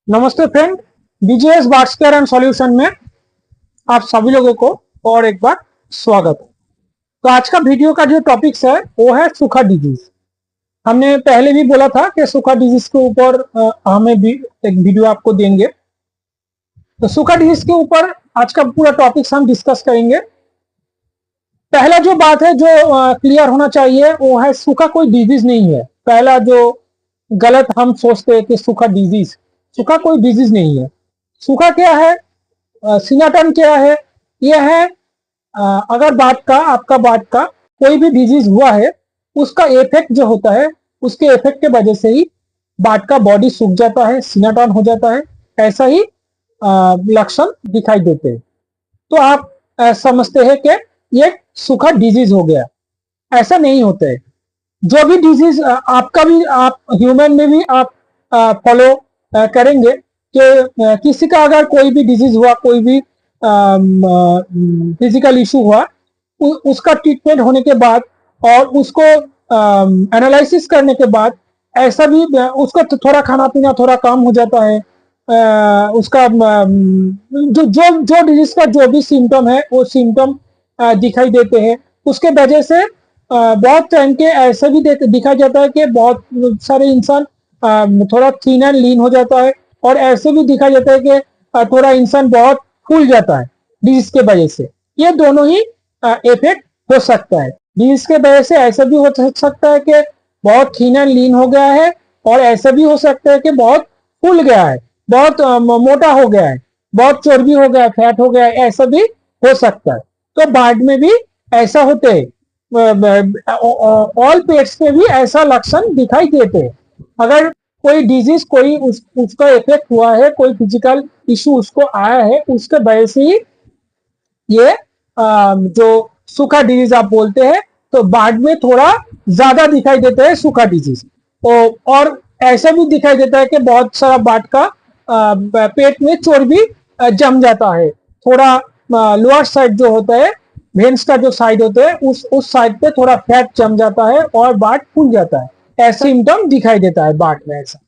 नमस्ते friend, BJS बार्ट्सकेयर and solution में आप सभी लोगों को और एक बार स्वागत है। तो आज का वीडियो का जो टॉपिक्स है वो है सूखा डिजीज। हमने पहले भी बोला था कि सूखा डिजीज के ऊपर हमें भी एक वीडियो आपको देंगे। तो सूखा डिजीज के ऊपर आज का पूरा टॉपिक्स हम डिस्कस करेंगे। पहला जो बात है जो क्लियर होना चाहिए वो है सूखा कोई डिजीज नहीं है। पहला जो गलत हम सोचते हैं कि सूखा कोई डिजीज नहीं है। सूखा क्या है, सिनाटन क्या है, यह है अगर आपका बात का कोई भी डिजीज हुआ है, उसका इफेक्ट जो होता है, उसके इफेक्ट के वजह से ही बात का बॉडी सूख जाता है, सिनाटन हो जाता है, ऐसा ही लक्षण दिखाई देते हैं। तो आप समझते हैं कि ये सूखा डिजीज हो गया। ऐसा नहीं होता है। जो भी डिजीज आपका भी आप ह्यूमन में भी आप फॉलो करेंगे कि किसी का अगर कोई भी डिजीज हुआ, कोई भी फिजिकल इशू हुआ, उसका ट्रीटमेंट होने के बाद और उसको एनालिसिस करने के बाद ऐसा भी उसका तो थोड़ा खाना पीना थोड़ा कम हो जाता है। उसका जो जो जो डिजीज का जो भी सिम्टम है वो सिम्टम दिखाई देते हैं। उसके वजह से बहुत टाइम के ऐसे भी दिखा जाता है कि बहुत सारे इंसान थोड़ा थीन एंड लीन हो जाता है, और ऐसे भी दिखा जाता है कि थोड़ा इंसान बहुत फूल जाता है डिजीज के वजह से। ये दोनों ही इफेक्ट हो सकता है। डिजीज के वजह से ऐसा भी हो सकता है कि बहुत थीन एंड लीन हो गया है, और ऐसा भी हो सकता है कि बहुत फूल गया है, बहुत मोटा हो गया है, बहुत चर्बी हो गया है, फैट हो गया है, ऐसा भी हो सकता है। तो बाढ़ में भी ऐसा होते हैं। ऑल पेट्स में भी ऐसा लक्षण दिखाई देते हैं। अगर कोई डिजीज कोई उसका इफेक्ट हुआ है, कोई फिजिकल इशू उसको आया है, उसके वजह से ही ये जो सूखा डिजीज आप बोलते हैं, तो बाढ़ में थोड़ा ज्यादा दिखाई देता है सूखा डिजीज। और ऐसा भी दिखाई देता है कि बहुत सारा बाढ़ का पेट में चर्बी जम जाता है। थोड़ा लोअर साइड जो होता है, वेन्स का जो साइड होता है, उस साइड पे थोड़ा फैट जम जाता है और बाढ़ फूल जाता है। ऐसा सिम्टम दिखाई देता है बाढ़ में ऐसा।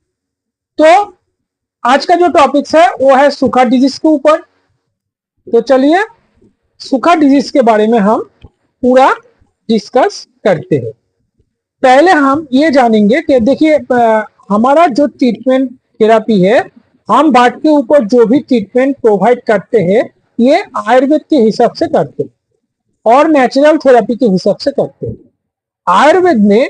तो आज का जो टॉपिक्स है वो है सूखा डिजीज के ऊपर। तो चलिए सूखा डिजीज के बारे में हम पूरा डिस्कस करते हैं। पहले हम ये जानेंगे कि देखिए हमारा जो ट्रीटमेंट थेरापी है, हम बाढ़ के ऊपर जो भी ट्रीटमेंट प्रोवाइड करते हैं, ये आयुर्वेद के हिसाब से करते हैं और नेचुरल थेरापी के हिसाब से करते हैं। आयुर्वेद में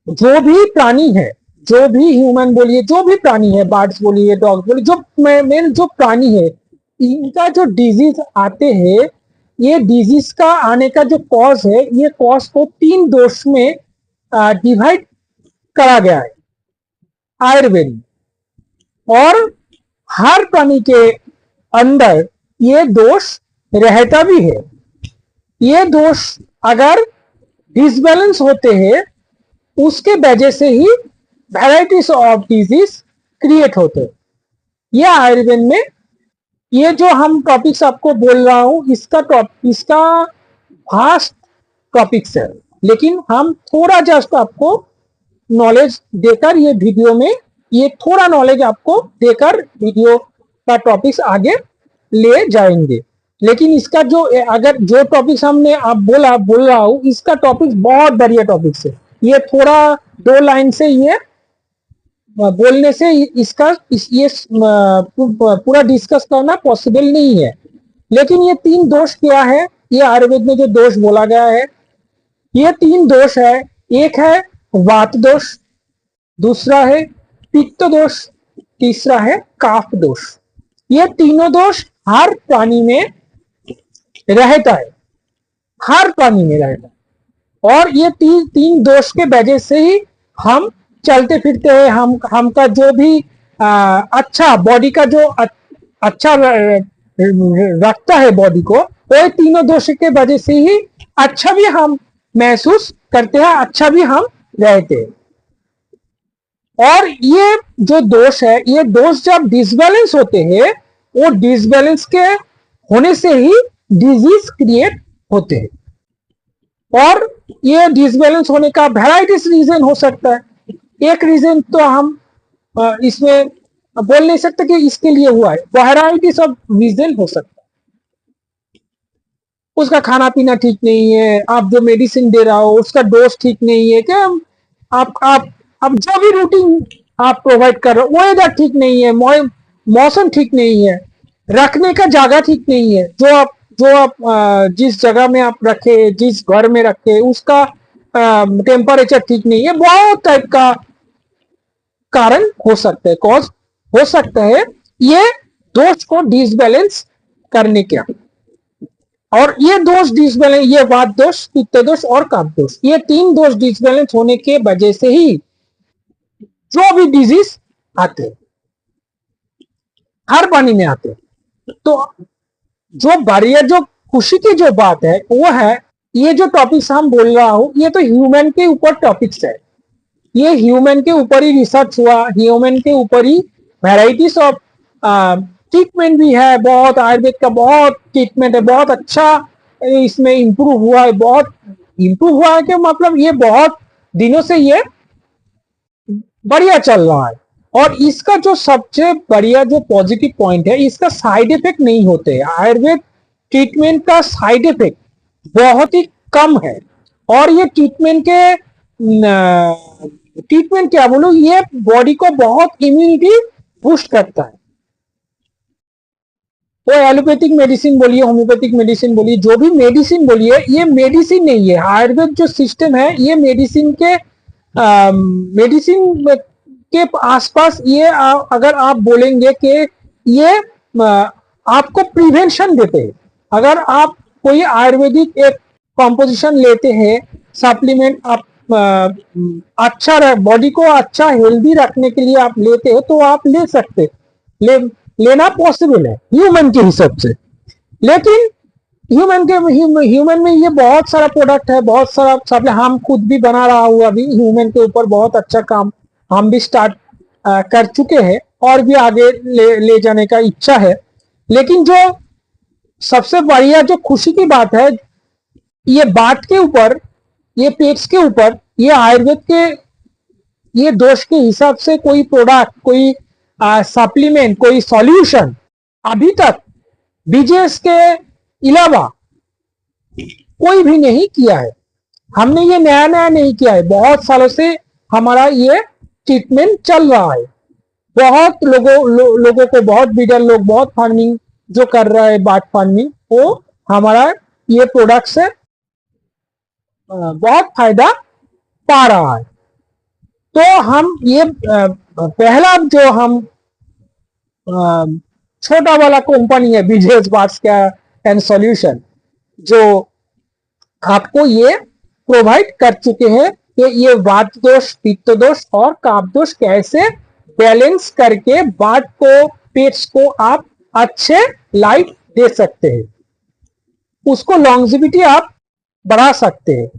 जो भी प्राणी है, जो भी ह्यूमन बोलिए, जो भी प्राणी है, बर्ड्स बोलिए, डॉग्स बोलिए, जो मेन जो प्राणी है, इनका जो डिजीज आते हैं, ये डिजीज का आने का जो कॉज है, ये कॉज को 3 दोष में डिवाइड करा गया है आयुर्वेद में। और हर प्राणी के अंदर ये दोष रहता भी है। ये दोष अगर डिसबैलेंस होते हैं, उसके वजह से ही वैराइटीज ऑफ डिजीज क्रिएट होते हैं। ये आयुर्वेद में ये जो हम टॉपिक्स आपको बोल रहा हूं, इसका फास्ट टॉपिक्स है, लेकिन हम थोड़ा जस्ट आपको नॉलेज देकर ये वीडियो में ये थोड़ा नॉलेज आपको देकर वीडियो का टॉपिक्स आगे ले जाएंगे। लेकिन इसका जो अगर जो टॉपिक्स हमने आप बोल रहा हूं, इसका टॉपिक्स बहुत बढ़िया टॉपिक्स है। ये थोड़ा 2 लाइन से ये बोलने से इसका ये पूरा डिस्कस करना पॉसिबल नहीं है। लेकिन ये 3 दोष क्या है, ये आयुर्वेद में जो दोष बोला गया है, ये 3 दोष है। एक है वात दोष, दूसरा है पित्त दोष, तीसरा है काफ दोष। ये तीनों दोष हर प्राणी में रहता है, हर प्राणी में रहता है। और ये 3 दोष के वजह से ही हम चलते फिरते हैं। हमका जो भी अच्छा बॉडी का जो अच्छा रखता है बॉडी को, वो तीनों दोष के वजह से ही अच्छा भी हम महसूस करते हैं, अच्छा भी हम रहते हैं। और ये जो दोष है, ये दोष जब डिसबैलेंस होते हैं, वो डिसबैलेंस के होने से ही डिजीज क्रिएट होते हैं। और ये डिसबैलेंस होने का वैराइटीज रीजन हो सकता है। एक रीजन तो हम इसमें बोल नहीं सकते कि इसके लिए हुआ है, वैरायटीज ऑफ रीजन हो सकता है। उसका खाना पीना ठीक नहीं है, आप जो मेडिसिन दे रहा हो उसका डोज ठीक नहीं है, क्या आप जो भी रूटीन आप प्रोवाइड कर रहे हो, वेदर ठीक नहीं है, मौसम ठीक नहीं है, रखने का जगह ठीक नहीं है, जो आप जिस जगह में आप रखे, जिस घर में रखे उसका टेम्परेचर ठीक नहीं है, बहुत टाइप का कारण हो सकते हैं, कॉज हो सकता है ये दोष को डिसबैलेंस करने का। और ये दोष डिसबैलेंस, ये वात दोष, पित्त दोष और कफ दोष, ये तीन दोष डिसबैलेंस होने के वजह से ही जो भी डिजीज आते हैं, हर पानी में आते हैं। तो जो बढ़िया, जो खुशी की जो बात है वो है, ये जो टॉपिक्स हम बोल रहा हूं ये तो ह्यूमन के ऊपर टॉपिक्स है, ये ह्यूमन के ऊपर ही रिसर्च हुआ, ह्यूमन के ऊपर ही वैराइटीज ऑफ ट्रीटमेंट भी है, बहुत आयुर्वेद का बहुत ट्रीटमेंट है, बहुत अच्छा इसमें इंप्रूव हुआ है, बहुत इंप्रूव हुआ है कि मतलब ये बहुत दिनों से ये बढ़िया चल रहा है। और इसका जो सबसे बढ़िया जो पॉजिटिव पॉइंट है, इसका साइड इफेक्ट नहीं होते। आयुर्वेद ट्रीटमेंट का साइड इफेक्ट बहुत ही कम है। और ये ट्रीटमेंट क्या बोलूं, ये बॉडी को बहुत इम्यूनिटी बूस्ट करता है। वो एलोपैथिक मेडिसिन बोलिए, होम्योपैथिक मेडिसिन बोलिए, जो भी मेडिसिन बोलिए, ये मेडिसिन नहीं है। आयुर्वेद जो सिस्टम है ये मेडिसिन के आसपास ये अगर आप बोलेंगे कि ये आपको प्रिवेंशन देते हैं। अगर आप कोई आयुर्वेदिक एक कॉम्पोजिशन लेते हैं, सप्लीमेंट आप अच्छा बॉडी को अच्छा हेल्दी रखने के लिए आप लेते हो तो आप ले सकते, लेना पॉसिबल है ह्यूमन के हिसाब से। लेकिन ह्यूमन में ये बहुत सारा प्रोडक्ट है, बहुत सारा सब हम खुद भी बना रहा हूँ अभी ह्यूमन के ऊपर, बहुत अच्छा काम हम भी स्टार्ट कर चुके हैं और भी आगे ले जाने का इच्छा है। लेकिन जो सबसे बढ़िया जो खुशी की बात है, ये बात के ऊपर, ये पेट्स के ऊपर, ये आयुर्वेद के ये दोष के हिसाब से कोई प्रोडक्ट, कोई सप्लीमेंट, कोई सॉल्यूशन अभी तक बीजेएस के अलावा कोई भी नहीं किया है। हमने ये नया नया नहीं किया है, बहुत सालों से हमारा ये ट्रीटमेंट चल रहा है। बहुत लोगों को, बहुत बिल्डर लोग, बहुत फार्मिंग जो कर रहा है, बाट फार्मिंग, वो हमारा ये प्रोडक्ट से बहुत फायदा पा रहा है। तो हम ये पहला जो हम छोटा वाला कंपनी है बीजेएस बार्ट्स का एंड सॉल्यूशन, जो आपको ये प्रोवाइड कर चुके हैं कि ये वात दोष, पित्त दोष और कफ दोष कैसे बैलेंस करके बात को, पेट्स को आप अच्छे लाइफ दे सकते हैं, उसको लॉन्जिविटी आप बढ़ा सकते हैं,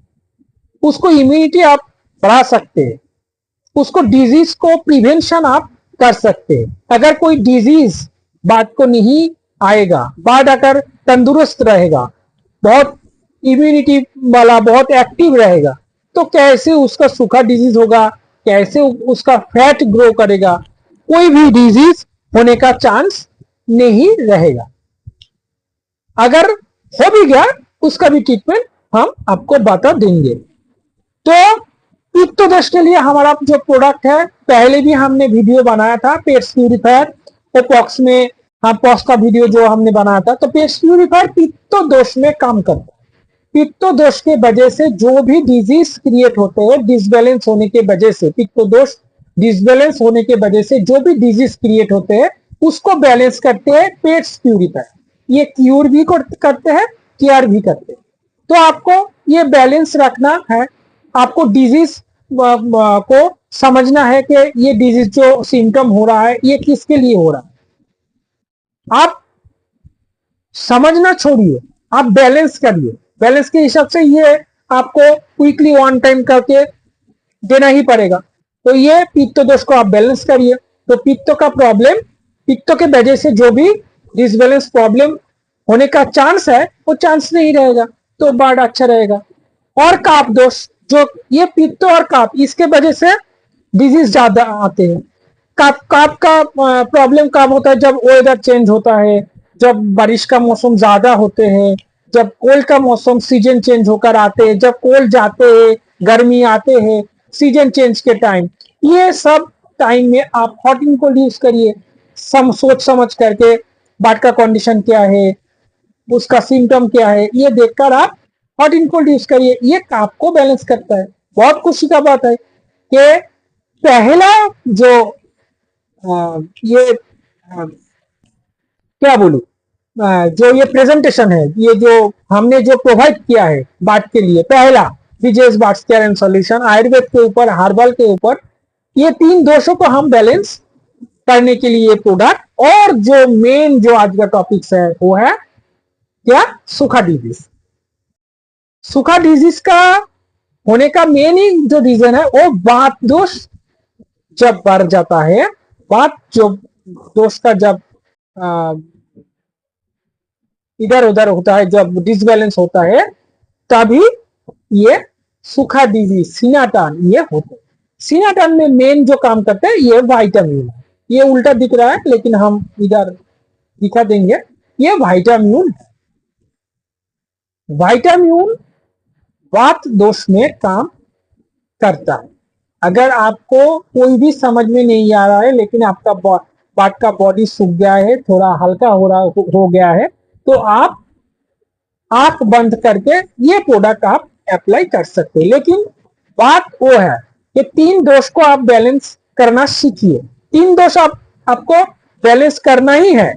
उसको इम्यूनिटी आप बढ़ा सकते हैं, उसको डिजीज को प्रिवेंशन आप कर सकते हैं। अगर कोई डिजीज बात को नहीं आएगा, बात अगर तंदुरुस्त रहेगा, बहुत इम्यूनिटी वाला, बहुत एक्टिव रहेगा, तो कैसे उसका सूखा डिजीज होगा, कैसे उसका फैट ग्रो करेगा, कोई भी डिजीज होने का चांस नहीं रहेगा। अगर हो भी गया उसका भी ट्रीटमेंट हम आपको बता देंगे। तो पित्त दोष के लिए हमारा जो प्रोडक्ट है, पहले भी हमने वीडियो बनाया था, पेट्स प्यूरिफायर पॉक्स में, पॉक्स का वीडियो जो हमने बनाया था। तो पेट्स प्यूरिफायर पित्त दोष में काम करता है। पित्त दोष के वजह से जो भी डिजीज क्रिएट होते हैं, डिसबैलेंस होने के वजह से, पित्त दोष डिसबैलेंस होने के वजह से जो भी डिजीज क्रिएट होते हैं उसको बैलेंस करते हैं पेट्स प्यूरिफायर। ये क्यूर भी करते हैं, केयर भी करते हैं। तो आपको ये बैलेंस रखना है, आपको डिजीज को समझना है कि ये डिजीज जो सिम्टम हो रहा है ये किसके लिए हो रहा है। आप समझना छोड़िए, आप बैलेंस करिए। बैलेंस के हिसाब से ये आपको वीकली 1 टाइम करके देना ही पड़ेगा। तो ये पित्त दोष को आप बैलेंस करिए। तो पित्त का प्रॉब्लम, पित्त के वजह से जो भी डिसबैलेंस प्रॉब्लम होने का चांस है वो चांस नहीं रहेगा, तो बाढ़ अच्छा रहेगा। और कफ दोष, जो ये पित्त और कफ, इसके वजह से डिजीज ज्यादा आते हैं। काप का प्रॉब्लम कब होता है? जब वेदर चेंज होता है, जब बारिश का मौसम ज्यादा होते हैं, जब कोल्ड का मौसम सीजन चेंज होकर आते हैं, जब कोल्ड जाते हैं, गर्मी आते हैं, सीजन चेंज के टाइम, ये सब टाइम में आप हॉट एंड कोल्ड यूज करिए। सोच समझ करके बात का कंडीशन क्या है, उसका सिम्टम क्या है, ये देखकर आप हॉट एंड कोल्ड यूज करिए। ये काप को बैलेंस करता है। बहुत खुशी का बात है कि पहला जो ये क्या बोलूं, जो ये प्रेजेंटेशन है, ये जो हमने जो प्रोवाइड किया है बात के लिए, पहला wages Whats care and solution Ayurveda के ऊपर, हर्बल के ऊपर, ये तीन दोषों को हम बैलेंस करने के लिए प्रोडक्ट, और जो मेन जो आज का टॉपिक्स है वो है क्या? सूखा डिजीज। सूखा डिजीज का होने का मेन ही जो रीजन है वो वात दोष जब बढ़ जाता है, वात जो दोष का जब इधर उधर होता है, जब डिसबैलेंस होता है, तभी ये सूखा डिजीज, सीनाटान, ये होता है। सीनाटान में मेन जो काम करते हैं ये वाइटामिन है। ये उल्टा दिख रहा है लेकिन हम इधर दिखा देंगे, ये वाइटामिन है। वाइटामिन वात दोष में काम करता है। अगर आपको कोई भी समझ में नहीं आ रहा है, लेकिन आपका वात का बॉडी सूख गया है, थोड़ा हल्का हो गया है, तो आप आंख बंद करके ये प्रोडक्ट आप अप्लाई कर सकते हैं। लेकिन बात वो है कि तीन दोष को आप बैलेंस करना सीखिए। तीन दोष आपको बैलेंस करना ही है।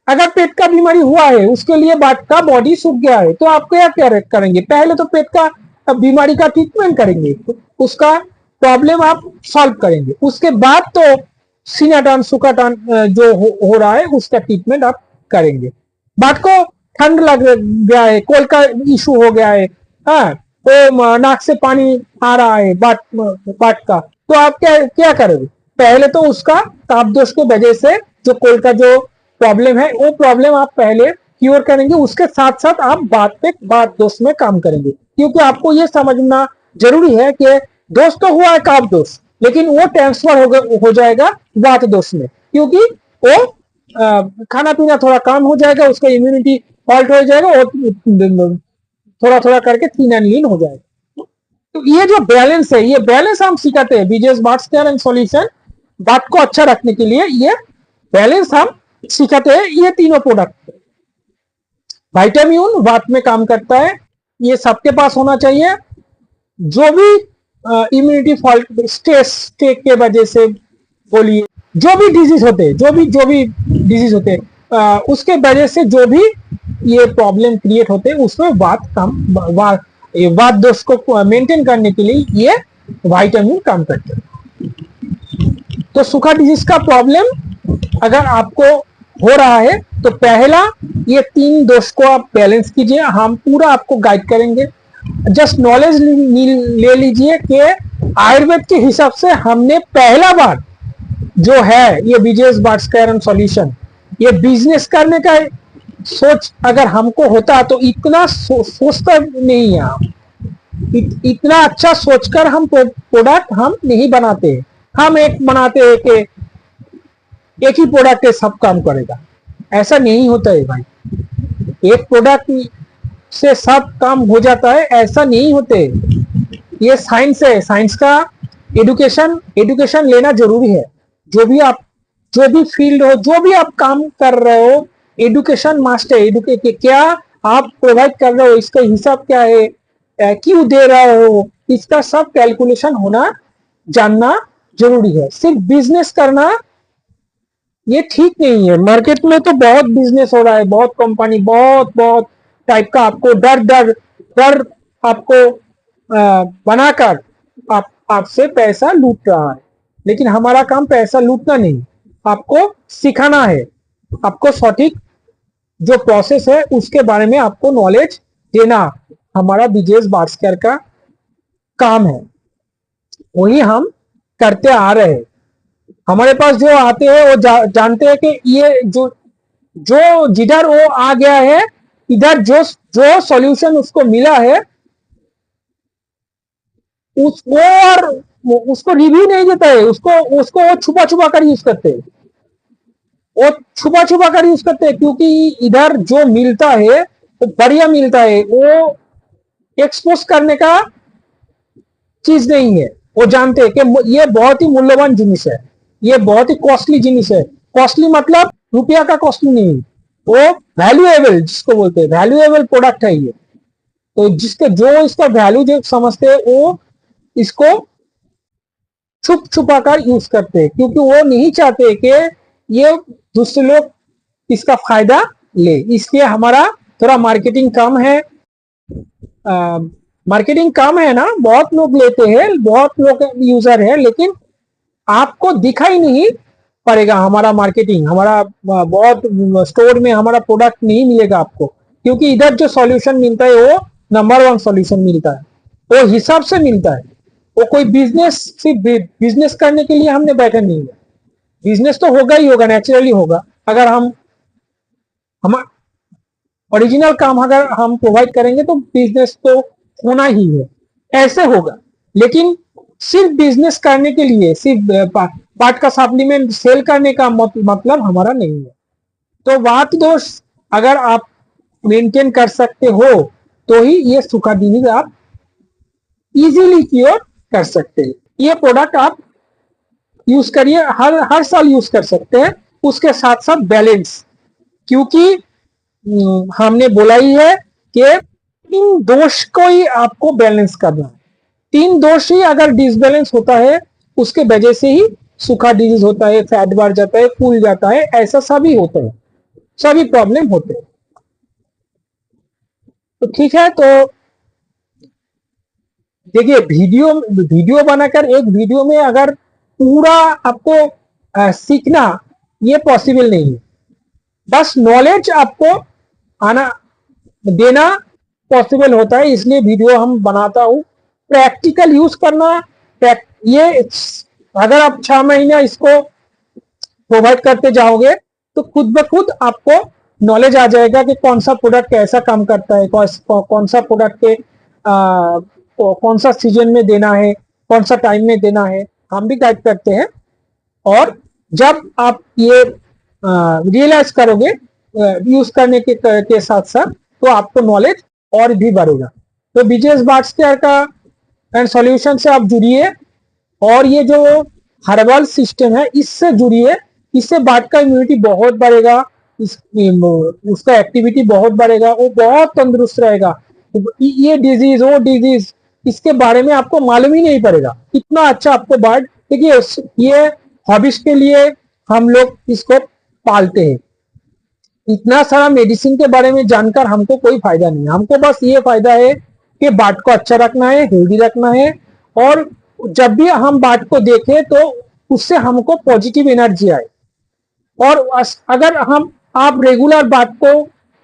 अगर पेट का बीमारी हुआ है, उसके लिए बात का बॉडी सूख गया है, तो आप क्या क्या करेंगे? पहले तो पेट का बीमारी का ट्रीटमेंट करेंगे, उसका प्रॉब्लम आप सॉल्व करेंगे। उसके बाद तो सीनाटान, सुखाटान जो हो रहा है उसका ट्रीटमेंट आप करेंगे। बात को ठंड लग गया है, कोल्ड का इशू हो गया है, हाँ, तो नाक से पानी आ रहा है बात का, तो आप क्या क्या करोगे? पहले तो उसका ताप दोष के वजह से जो कोल्ड का जो प्रॉब्लम है, वो प्रॉब्लम आप पहले क्योर करेंगे। उसके साथ साथ आप बात दोष में काम करेंगे, क्योंकि आपको ये समझना जरूरी है कि दोष तो हुआ है काप दोष, लेकिन वो ट्रांसफर हो जाएगा वात दोष में, क्योंकि वो खाना पीना थोड़ा कम हो जाएगा, उसका इम्यूनिटी फॉल्ट हो जाएगा, और थोड़ा थोड़ा करके थीन एंड लीन हो जाएगा। तो ये जो बैलेंस है, ये बैलेंस हम सिखाते हैं बीजेस बाट्स केयर एंड सॉल्यूशन। बात को अच्छा रखने के लिए ये बैलेंस हम सिखाते हैं। ये तीनों प्रोडक्ट, वाइटामिन वात में काम करता है, ये सबके पास होना चाहिए। जो भी इम्यूनिटी फॉल्ट, स्ट्रेस के वजह से बोलिए, जो भी डिजीज होते हैं, जो भी डिजीज होते हैं, उसके वजह से जो भी ये प्रॉब्लम क्रिएट होते हैं, उसमें वात दोष को मेंटेन करने के लिए ये वाइटामिन काम करते हैं। तो सूखा डिजीज का प्रॉब्लम अगर आपको हो रहा है, तो पहला ये तीन दोष को आप बैलेंस कीजिए। हम पूरा आपको गाइड करेंगे। जस्ट नॉलेज ले लीजिए कि आयुर्वेद के हिसाब से हमने पहला बार जो है ये बीजेस बाट्स केयर एंड सॉल्यूशन, ये बिजनेस करने का सोच अगर हमको होता तो इतना सोचता नहीं है हम, इतना अच्छा सोचकर हम प्रोडक्ट हम नहीं बनाते। हम एक बनाते हैं कि एक ही प्रोडक्ट है सब काम करेगा, ऐसा नहीं होता है भाई। एक प्रोडक्ट से सब काम हो जाता है, ऐसा नहीं होते। ये साइंस है, साइंस का एडुकेशन लेना जरूरी है। जो भी फील्ड हो, जो भी आप काम कर रहे हो, एडुकेशन मस्ट है। क्या आप प्रोवाइड कर रहे हो, इसका हिसाब क्या है, क्यों दे रहे हो, इसका सब कैलकुलेशन होना, जानना जरूरी है। सिर्फ बिजनेस करना ये ठीक नहीं है। मार्केट में तो बहुत बिजनेस हो रहा है, बहुत कंपनी, बहुत टाइप का आपको डर आपको बनाकर आपसे पैसा लूट रहा है। लेकिन हमारा काम पैसा लूटना नहीं, आपको सिखाना है, आपको सटीक जो प्रोसेस है उसके बारे में आपको नॉलेज देना हमारा बीजेस बाट्स केयर का काम है। वही हम करते आ रहे हैं। हमारे पास जो आते हैं वो जानते हैं कि ये जो जिधर वो आ गया है, इधर जो सॉल्यूशन उसको मिला है, उस और उसको रिव्यू नहीं देता है, उसको उसको वो छुपा छुपा कर यूज करते हैं, वो छुपा छुपा कर यूज करते हैं, क्योंकि इधर जो मिलता है वो बढ़िया मिलता है, वो एक्सपोज करने का चीज नहीं है। वो जानते हैं कि ये बहुत ही मूल्यवान जिनिस है, ये बहुत ही कॉस्टली जिनिस है। कॉस्टली मतलब रुपया का कॉस्टली नहीं, वो वैल्यूएबल जिसको बोलते हैं, वैल्यूएबल प्रोडक्ट है ये। तो जिसके जो इसका वैल्यू जो समझते हैं वो इसको छुप छुपा कर यूज करते हैं, क्योंकि वो नहीं चाहते कि ये दूसरे लोग इसका फायदा ले। इसलिए हमारा थोड़ा मार्केटिंग कम है, मार्केटिंग कम है ना, बहुत लोग लेते हैं, बहुत लोग यूजर है, लेकिन आपको दिखाई नहीं पड़ेगा हमारा मार्केटिंग, हमारा बहुत स्टोर में हमारा प्रोडक्ट नहीं मिलेगा आपको, क्योंकि इधर जो सॉल्यूशन मिलता है वो नंबर 1 सॉल्यूशन मिलता है, वो हिसाब से मिलता है। वो कोई बिजनेस सिर्फ बिजनेस करने के लिए हमने बैठे नहीं है, बिजनेस तो होगा ही होगा, नेचुरली होगा। अगर हम ओरिजिनल काम अगर हम प्रोवाइड करेंगे तो बिजनेस तो होना ही है, ऐसे होगा। लेकिन सिर्फ बिजनेस करने के लिए, सिर्फ पार्ट का सप्लीमेंट सेल करने का मतलब हमारा नहीं है। तो वात दोष अगर आप मेंटेन कर सकते हो तो ही ये सूखा डिजीज आप इजीली क्योर कर सकते हैं। ये प्रोडक्ट आप यूज करिए, हर साल यूज कर सकते हैं, उसके साथ साथ बैलेंस, क्योंकि हमने बोला ही है कि 3 दोष को ही आपको बैलेंस करना है। 3 दोष ही अगर डिसबैलेंस होता है, उसके वजह से ही सूखा डिजीज होता है, फैट बढ़ जाता है, फूल जाता है, ऐसा सभी होता है, सभी प्रॉब्लम होते हैं। तो ठीक है, तो देखिए वीडियो बनाकर एक वीडियो में अगर पूरा आपको सीखना ये पॉसिबल नहीं है, बस नॉलेज आपको आना देना पॉसिबल होता है, इसलिए वीडियो हम बनाता हूं। प्रैक्टिकल यूज करना, ये अगर आप 6 महीना इसको प्रोवाइड करते जाओगे तो खुद ब खुद आपको नॉलेज आ जाएगा कि कौन सा प्रोडक्ट कैसा काम करता है, कौन सा प्रोडक्ट के कौन सा सीजन में देना है, कौन सा टाइम में देना है, हम भी गाइड करते हैं। और जब आप ये रियलाइज करोगे यूज करने के साथ साथ, तो आपको नॉलेज और भी बढ़ेगा। तो बीजेएस बार्ट्स केयर का एंड सॉल्यूशन से आप जुड़िए, और ये जो हर्बल सिस्टम है इससे जुड़िए, इससे बार्ट का इम्यूनिटी बहुत बढ़ेगा, उसका एक्टिविटी बहुत बढ़ेगा, वो बहुत तंदुरुस्त रहेगा। ये डिजीज वो डिजीज इसके बारे में आपको मालूम ही नहीं पड़ेगा, इतना अच्छा आपको बार्ट। देखिए ये हॉबीज के लिए हम लोग इसको पालते हैं, इतना सारा मेडिसिन के बारे में जानकर हमको कोई फायदा नहीं है, हमको बस ये फायदा है कि बार्ट को अच्छा रखना है, हेल्दी रखना है, और जब भी हम बार्ट को देखें तो उससे हमको पॉजिटिव एनर्जी आए। और अगर आप रेगुलर बार्ट को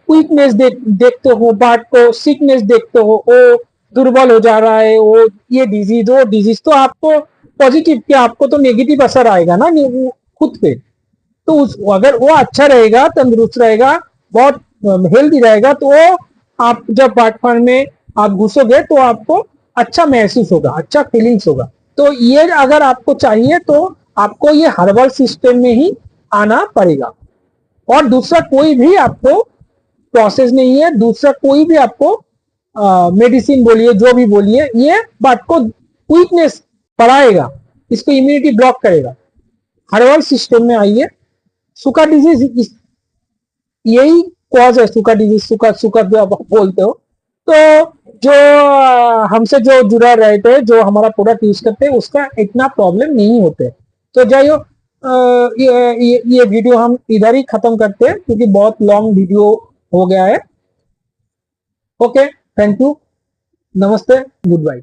वीकनेस देखते हो, बार्ट को सिकनेस देखते हो, वो दुर्बल हो जा रहा है, वो ये डिजीज वो डिजीज, तो आपको पॉजिटिव क्या, आपको तो नेगेटिव असर आएगा ना खुद पे। तो अगर वो अच्छा रहेगा, तंदुरुस्त रहेगा, बहुत हेल्दी रहेगा, तो वो आप जब बार्ट फार्म में आप घुसोगे तो आपको अच्छा महसूस होगा, अच्छा फीलिंग्स होगा। तो ये अगर आपको चाहिए तो आपको ये हर्बल सिस्टम में ही आना पड़ेगा, और दूसरा कोई भी आपको प्रोसेस नहीं है, दूसरा कोई भी आपको मेडिसिन बोलिए, जो भी बोलिए, ये बात को वीकनेस बढ़ाएगा, इसको इम्यूनिटी ब्लॉक करेगा। हर्बल सिस्टम में आइए। सूखा डिजीज यही कॉज है, सूखा डिजीज, सूखा सूखा जो आप बोलते हो। तो जो हमसे जो जुड़ा रहते हैं, जो हमारा प्रोडक्ट यूज करते हैं, उसका इतना प्रॉब्लम नहीं होते। तो जाइए, ये वीडियो हम इधर ही खत्म करते हैं, क्योंकि बहुत लॉन्ग वीडियो हो गया है। ओके, थैंक यू, नमस्ते, गुड बाय।